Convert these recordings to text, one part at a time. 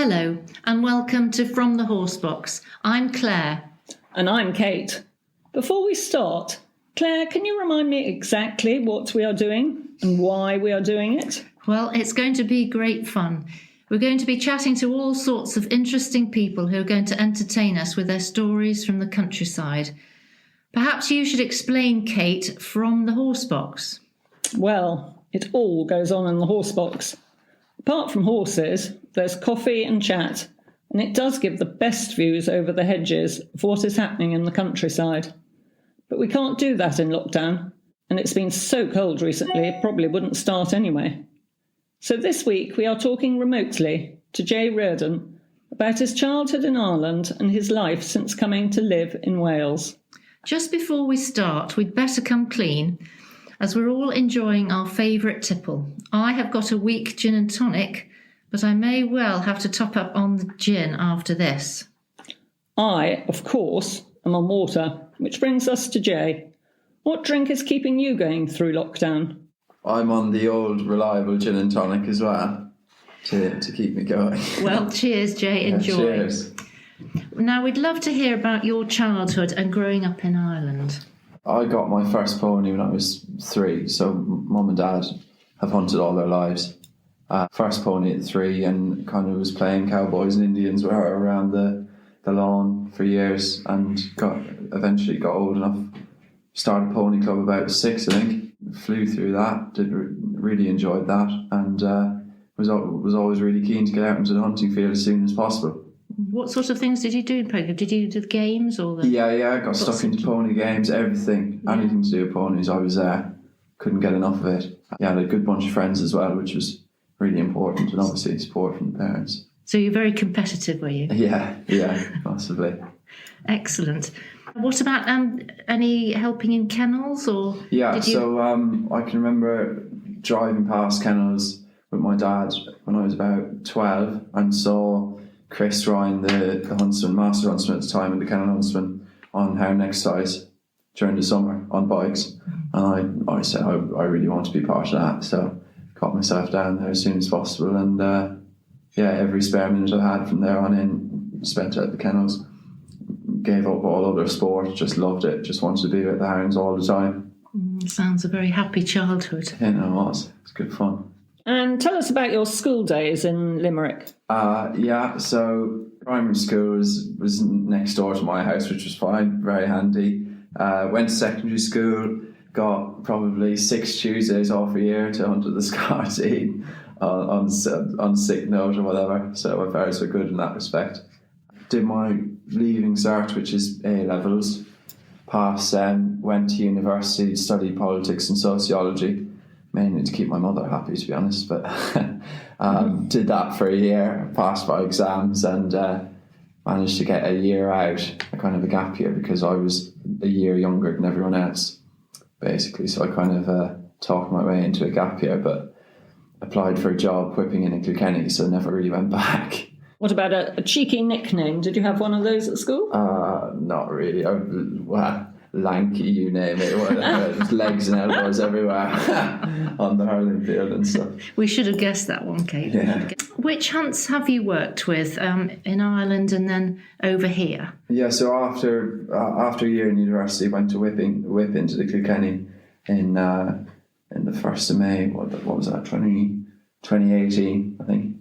Hello and welcome to From the Horsebox. I'm Claire. And I'm Kate. Before we start, Claire, can you remind me exactly what we are doing and why we are doing it? Well, it's going to be great fun. We're going to be chatting to all sorts of interesting people who are going to entertain us with their stories from the countryside. Perhaps you should explain, Kate, From the Horsebox. Well, it all goes on in the horsebox. Apart from horses, there's coffee and chat, and it does give the best views over the hedges of what is happening in the countryside. But we can't do that in lockdown, and it's been so cold recently it probably wouldn't start anyway. So this week we are talking remotely to Reardon about his childhood in Ireland and his life since coming to live in Wales. Just before we start, we'd better come clean, as we're all enjoying our favourite tipple. I have got a weak gin and tonic, but I may well have to top up on the gin after this. I, of course, am on water, which brings us to Jay. What drink is keeping you going through lockdown? I'm on the old reliable gin and tonic as well to keep me going. Well, cheers, Jay. Enjoy. Cheers. Now, we'd love to hear about your childhood and growing up in Ireland. I got my first pony when I was 3, so Mum and Dad have hunted all their lives. First pony at 3 and kind of was playing cowboys and Indians with her around the lawn for years and eventually got old enough. Started pony club about 6, I think. Flew through that, really enjoyed that, and was always really keen to get out into the hunting field as soon as possible. What sort of things did you do in pony? Did you do the games or the... Yeah, I got stuck into pony games, everything. Yeah. Anything to do with ponies, I was there. Couldn't get enough of it. Yeah, I had a good bunch of friends as well, which was really important, and obviously support from the parents. So you're very competitive, were you? Yeah, massively. Excellent. What about any helping in kennels or? Yeah, so I can remember driving past kennels with my dad when I was about 12 and saw Chris Ryan, the huntsman, master huntsman at the time, and the kennel huntsman on hound exercise during the summer on bikes. And I said, I really want to be part of that. So got myself down there as soon as possible. And every spare minute I had from there on in, spent at the kennels. Gave up all other sport, just loved it, just wanted to be with the hounds all the time. Sounds a very happy childhood. Yeah, no, it was. It's good fun. And tell us about your school days in Limerick. So primary school was next door to my house, which was fine, very handy. Went to secondary school, got probably 6 Tuesdays off a year to hunt at the Scartine on sick note or whatever, so my parents were good in that respect. Did my leaving cert, which is A-levels, passed, went to university, studied politics and sociology, mainly to keep my mother happy, to be honest, but did that for a year, passed my exams and managed to get a year out, a kind of a gap year, because I was a year younger than everyone else, basically, so I kind of talked my way into a gap year, but applied for a job whipping in Kilkenny, so never really went back. What about a cheeky nickname? Did you have one of those at school? Not really. Lanky, you name it. Legs and elbows everywhere on the hurling field and stuff. We should have guessed that one, Kate. Yeah. Which hunts have you worked with in Ireland and then over here? Yeah, so after a year in university, went to whip into the Kilkenny in the 1st of May. What was that? 2018, I think.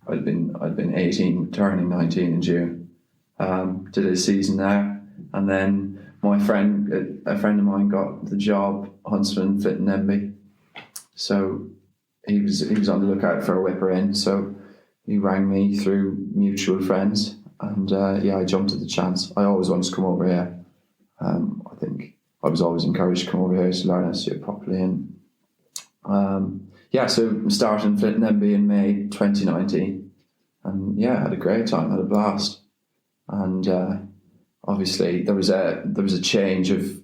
I'd been 18, turning 19 in June. Did a season there, and then a friend of mine got the job huntsman fit in Emby. So he was on the lookout for a whipper in. So he rang me through mutual friends, and I jumped at the chance. I always wanted to come over here. I think I was always encouraged to come over here to learn how to do it properly. And so starting fit in Emby in May 2019. And I had a great time, had a blast, and obviously there was a change of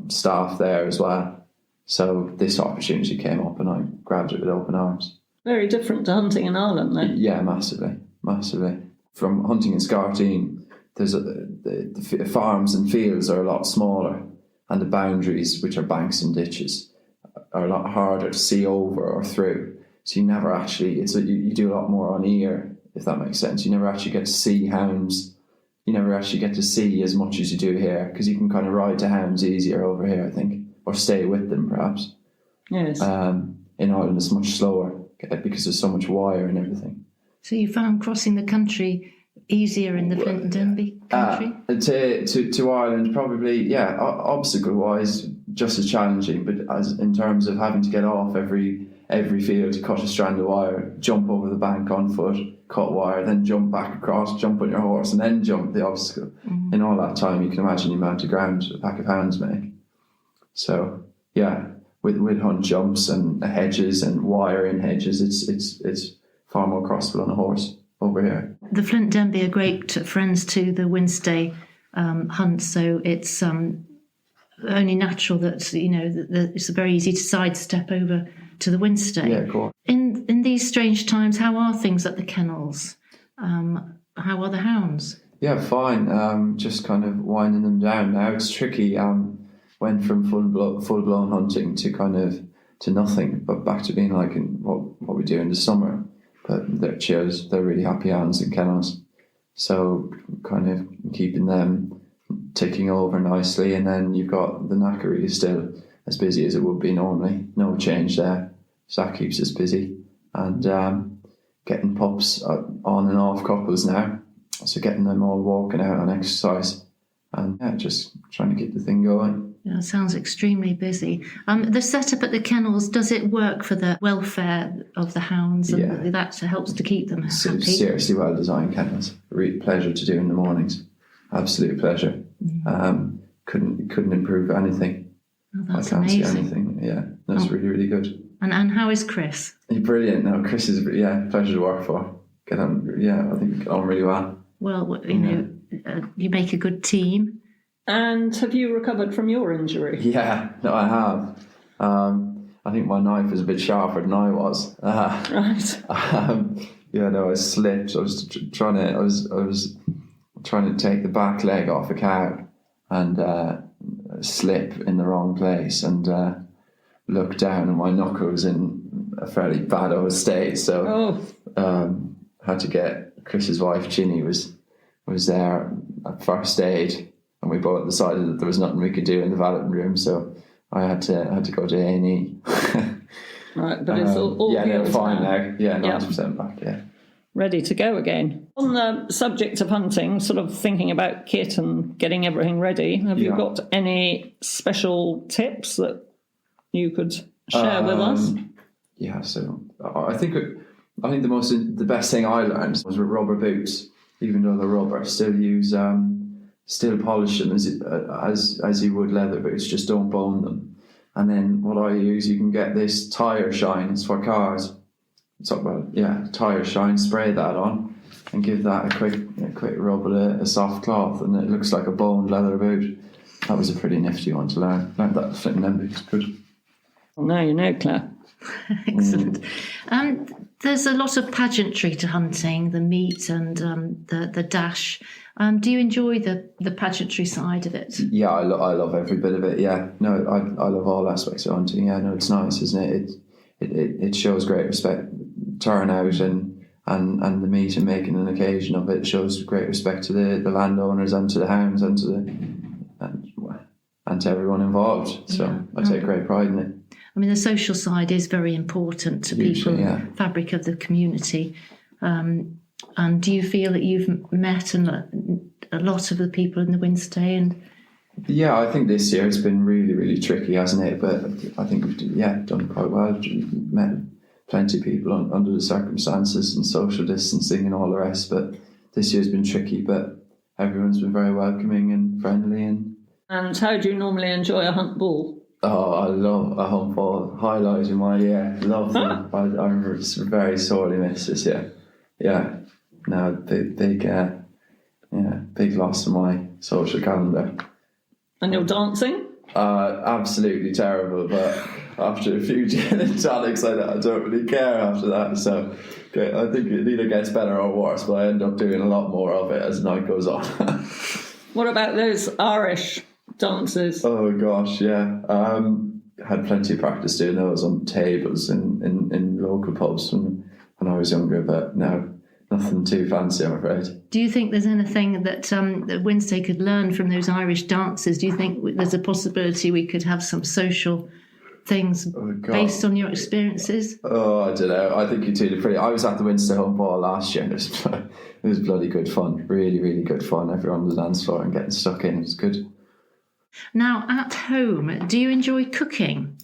staff there as well. So this opportunity came up, and I grabbed it with open arms. Very different to hunting in Ireland, then. Yeah, massively. From hunting in Scartine, there's the farms and fields are a lot smaller, and the boundaries, which are banks and ditches, are a lot harder to see over or through. So you never actually, you do a lot more on ear if that makes sense. You never actually get to see hounds. You never actually get to see as much as you do here, because you can kind of ride to hounds easier over here, I think, or stay with them perhaps. Yes. In Ireland it's much slower because there's so much wire and everything. So you found crossing the country easier in the Flint and Denby country? To Ireland, probably, yeah, obstacle-wise, just as challenging, but as in terms of having to get off every field to cut a strand of wire, jump over the bank on foot, cut wire, then jump back across, jump on your horse, and then jump the obstacle. In all that time, you can imagine the amount of ground a pack of hounds make. So, yeah, with hunt jumps and hedges and wire in hedges, it's far more crossable on a horse over here. The Flint Denby are great friends to the Wednesday hunt, so it's only natural that that it's very easy to sidestep over to the Wednesday. Yeah, of course. In these strange times, how are things at the kennels? How are the hounds? Yeah, fine. Just kind of winding them down now. It's tricky. Went from full blown hunting to nothing, but back to being like what we do in the summer. But they're chills. They're really happy hounds in kennels. So kind of keeping them ticking over nicely, and then you've got the knackery is still as busy as it would be normally. No change there. So that keeps us busy. And getting pups on and off couples now. So getting them all walking out on exercise. And yeah, just trying to keep the thing going. Yeah, it sounds extremely busy. The setup at the kennels, does it work for the welfare of the hounds? And that helps to keep them happy? Seriously well designed kennels. Real pleasure to do in the mornings. Absolute pleasure. Couldn't improve anything. Oh, that's I can't amazing. see anything. Yeah, that's really, really good. And how is Chris? He's brilliant. No, Chris is pleasure to work for. Get on. Yeah, I think we get on really well. Well, you make a good team. And have you recovered from your injury? Yeah, no, I have. I think my knife was a bit sharper than I was. Right. I slipped. I was trying to take the back leg off a cow and slip in the wrong place and look down, and my knuckle was in a fairly bad old state. So had to get Chris's wife Ginny was there at first aid. And we both decided that there was nothing we could do in the valeting room, so I had to go to A&E. Right, but it's all they're healed fine now. Yeah, 90% back. Yeah, ready to go again. On the subject of hunting, sort of thinking about kit and getting everything ready, have you got any special tips that you could share with us? Yeah, so I think the best thing I learned was with rubber boots. Even though they're rubber, still polish them as you would leather boots, just don't bone them. And then what I use, you can get this tire shine, it's for cars. Tire shine, spray that on and give that a quick rub with a soft cloth, and it looks like a boned leather boot. That was a pretty nifty one to learn. Learned that at Flint and Denby. It's good. Well, now you know, Claire. Excellent. There's a lot of pageantry to hunting, the meet and the dash. Do you enjoy the pageantry side of it? Yeah, I love every bit of it. Yeah, no, I love all aspects of hunting. Yeah, no, it's nice, isn't it? It shows great respect, turnout and the meet and making an occasion of it shows great respect to the landowners and to the hounds and to everyone involved. So I take great pride in it. I mean, the social side is very important to people, fabric of the community. And do you feel that you've met a lot of the people in the Wednesday? Yeah, I think this year it's been really, really tricky, hasn't it? But I think we've done quite well. We've met plenty of people under the circumstances and social distancing and all the rest. But this year's been tricky, but everyone's been very welcoming and friendly. And how do you normally enjoy a hunt bull? Oh, I love a hunt bull. Highlight in my year. Love them. I remember it's very sorely missed this year. Yeah. No, big loss in my social calendar. And your dancing? Absolutely terrible, but after a few gin and tonics, I don't really care after that. So I think it either gets better or worse, but I end up doing a lot more of it as the night goes on. What about those Irish dances? Oh gosh, yeah. Had plenty of practice doing those on tables in local pubs when I was younger, but now Nothing too fancy, I'm afraid. Do you think there's anything that that Wednesday could learn from those Irish dances? Do you think there's a possibility we could have some social things based on your experiences? Oh, I don't know. I think you two are pretty. I was at the Winster Home Ball last year, and it was bloody good fun. Really, really good fun. Everyone on the dance floor and getting stuck in. It was good. Now, at home, do you enjoy cooking?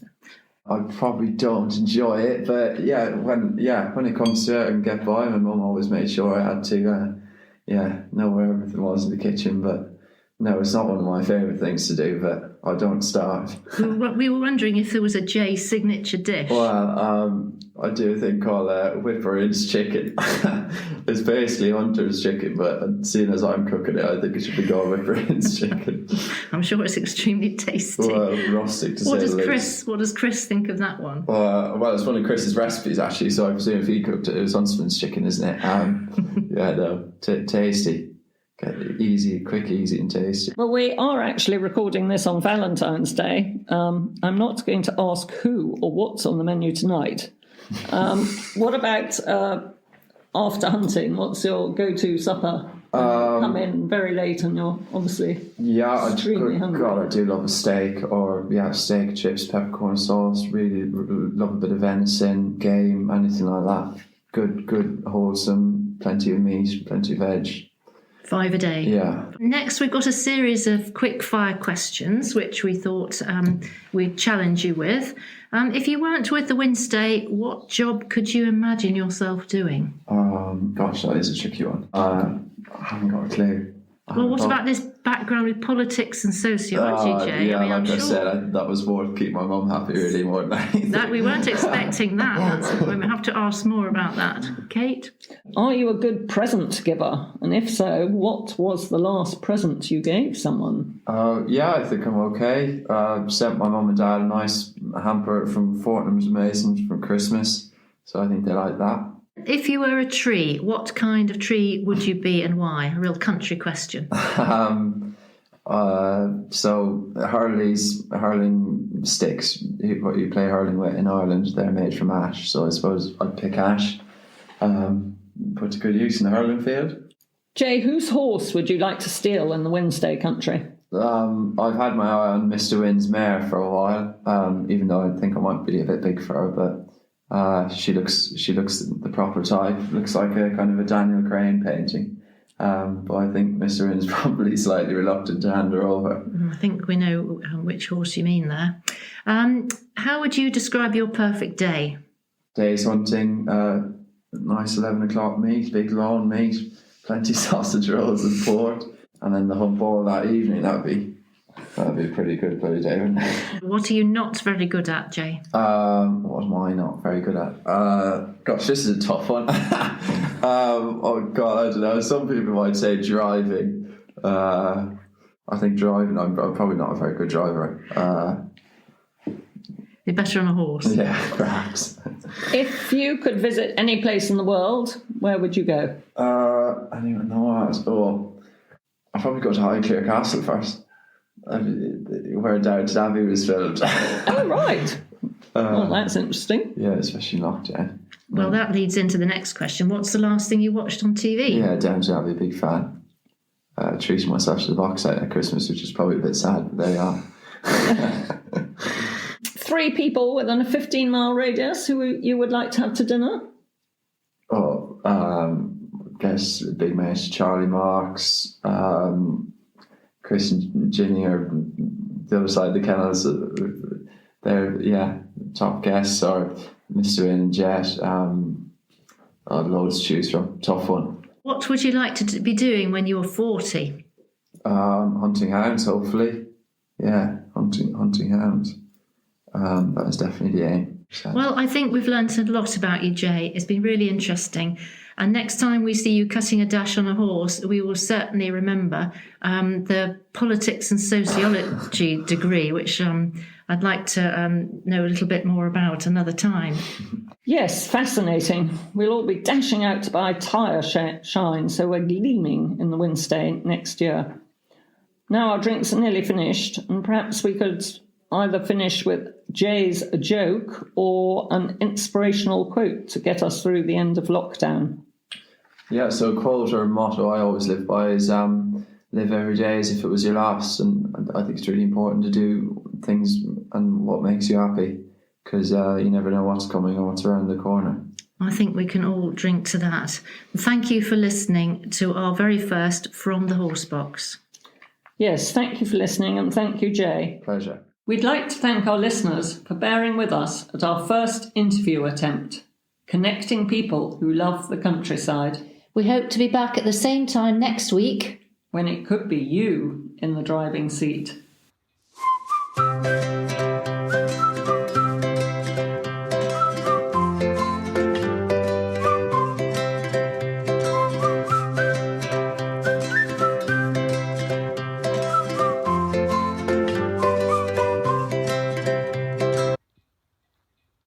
I probably don't enjoy it, but when it comes to it and get by, my mum always made sure I had to, know where everything was in the kitchen. But no, it's not one of my favourite things to do, but I don't starve. We were wondering if there was a J signature dish. Well, I do a thing called Whipper-In's chicken. It's basically Hunter's chicken, but seeing as I'm cooking it, I think it should be called Whipper-In's chicken. I'm sure it's extremely tasty. Well, rustic to say the least. What does Chris think of that one? Well, it's one of Chris's recipes, actually, so I presume if he cooked it, it was Huntsman's chicken, isn't it? Tasty. Easy, quick, easy and tasty. Well, we are actually recording this on Valentine's Day. I'm not going to ask who or what's on the menu tonight. What about after hunting? What's your go-to supper? Come in very late and you're obviously extremely hungry. God, I do love a steak steak, chips, peppercorn sauce. Really love a bit of venison, game, anything like that. Good, wholesome, plenty of meat, plenty of veg. 5 a day. Yeah. Next, we've got a series of quick fire questions, which we thought we'd challenge you with. If you weren't with the Wednesday, what job could you imagine yourself doing? Gosh, that is a tricky one. I haven't got a clue. Well, what about this background with politics and sociology, Jay? Yeah, I'm I sure said, that was more to keep my mum happy, really, more than anything. that we weren't expecting that. We have to ask more about that. Kate? Are you a good present giver? And if so, what was the last present you gave someone? I think I'm okay. Sent my mum and dad a nice hamper from Fortnum's Masons for Christmas, so I think they like that. If you were a tree, what kind of tree would you be and why? A real country question. So hurling sticks, what you play hurling with in Ireland, they're made from ash. So I suppose I'd pick ash, put to good use in the hurling field. Jay, whose horse would you like to steal in the Wednesday country? I've had my eye on Mr. Wynn's mare for a while, even though I think I might be a bit big for her, but she looks the proper type. Looks like a kind of a Daniel Crane painting. But I think Mr. Wynn's probably slightly reluctant to hand her over. I think we know which horse you mean there. How would you describe your perfect day? Days hunting, nice 11 o'clock meat, big lawn meat, plenty sausage rolls and port, and then the hunt ball that evening. That'd be a pretty good bloody day, wouldn't it? What are you not very good at, Jay? What am I not very good at? Gosh, this is a tough one. Oh God, I don't know. Some people might say driving. I think driving, I'm probably not a very good driver. You're better on a horse. Yeah, perhaps. If you could visit any place in the world, where would you go? I don't even know. I'll probably go to Highclere Castle first. Where Downton Abbey was filmed. Oh, right. Well, that's interesting. Yeah, especially in lockdown. Well, that leads into the next question. What's the last thing you watched on TV? Yeah, Downton Abbey, big fan. Treating myself to the box set at Christmas, which is probably a bit sad, but there you are. 3 people within a 15-mile radius who you would like to have to dinner? I guess big mate Charlie Marks, Chris and Ginny are the other side of the kennels. They're top guests, or Mr. In and Jet. Loads to choose from. Tough one. What would you like to be doing when you're 40? Hunting hounds, hopefully. Yeah, hunting hounds. That is definitely the aim. So. Well, I think we've learnt a lot about you, Jay. It's been really interesting. And next time we see you cutting a dash on a horse, we will certainly remember the politics and sociology degree, which I'd like to know a little bit more about another time. Yes, fascinating. We'll all be dashing out to buy tyre shine, so we're gleaming in the Wednesday next year. Now our drinks are nearly finished, and perhaps we could either finish with Jay's joke or an inspirational quote to get us through the end of lockdown. Yeah, so a quote or motto I always live by is live every day as if it was your last, and I think it's really important to do things and what makes you happy, because you never know what's coming or what's around the corner. I think we can all drink to that. Thank you for listening to our very first From the Horsebox. Yes, thank you for listening, and thank you, Jay. Pleasure. We'd like to thank our listeners for bearing with us at our first interview attempt, connecting people who love the countryside. We hope to be back at the same time next week, when it could be you in the driving seat.